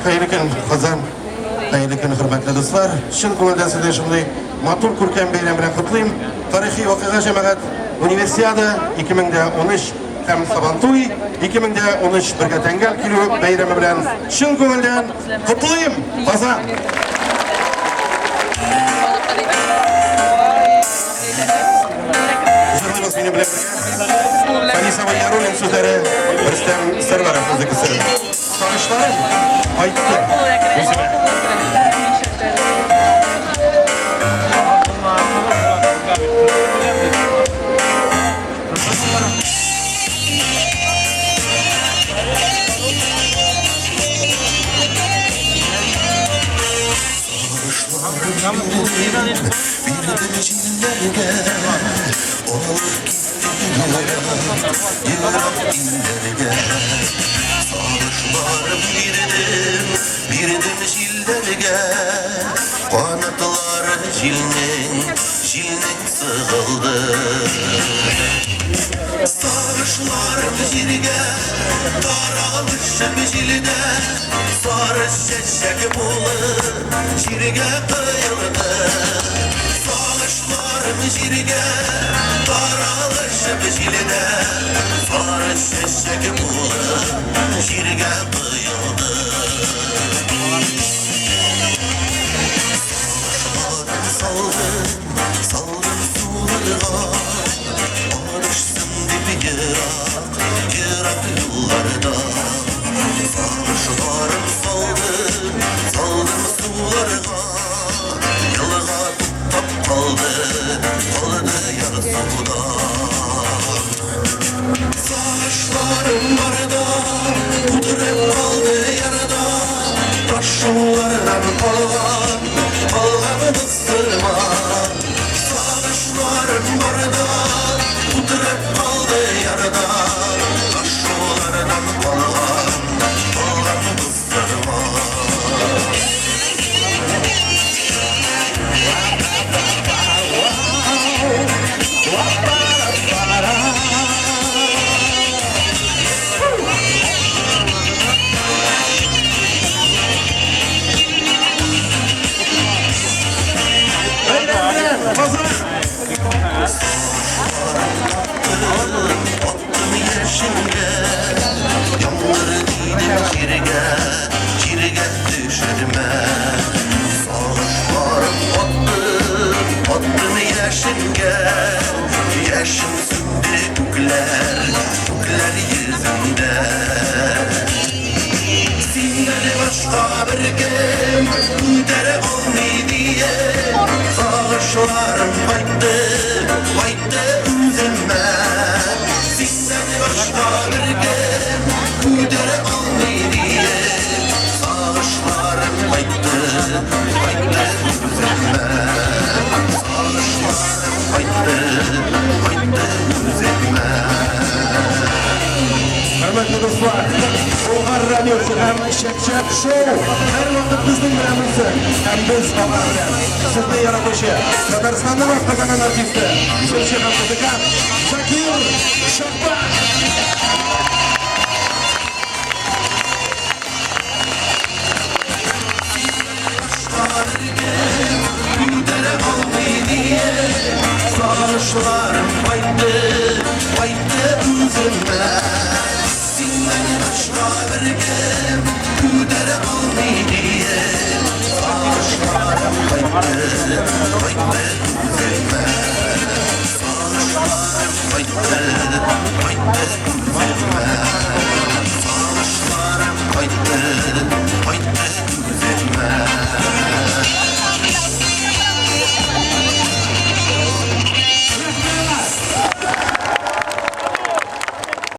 hayırlı gün Kazan, hayırlı gün hürmetli dostlar. Şın konuda size şimdi Matur Kurkan Bey'le bilen kutlayayım. Tarihi vakıga cemaat Üniversiada 2013 hem Sabantuy 2013 birge tengel kilo beyremi bilen şın konudan kutlayayım. Kazan. Журналист меня блядь. Фаниса Вайярулин sözleri Rüstem Server Efendisi. Sarışlarım ayıttı. Birdim jillerge Qanatlar jilning sığıldı Sarışlarım jirge Taralışım jilde Sarı şeşek bulu Jirge kıyıldı Sarışlarım jirge Taralışım jilde Sarı şeşek bulu Jirge kıyıldı Saldım sularına Alışsın dibi yırak yollarda Sarışlarım saldım sularına Yılga tuttap kaldı yar suda Sarışlarım barda Kudret kaldı yarda Taşlardan kalgan ısırma Sarışlarım barda Kudret kaldı yarda Taşlardan kalgan ısırma Attım yeşilge Yağmur değdim Çirge düşürme Sarışlarım attım yeşilge Yaşım sündü kukler yüzünde Senden başka bir gün Dere olmayı diye Sarışlarım kaydı üzülme Senden başka bir gün Dere olmayı diye Sarışlarım kaydı üzülme Sarışlarım kaydı üzülme Hürmetli dostlar, Bulgar Radyosu hem Şekşek Show her vakit bizden bilemizse hem biz haber bilen sizni yaratışı Tatarstan'da bak kazanan artisti Şevşek Muzikan Zakir Şakbak Sarışlarım kaydı üzülme Senden başka bir gün Dere olmayı diye Sarışlarım kaydı üzülme Sarışlarım kaydı üzülme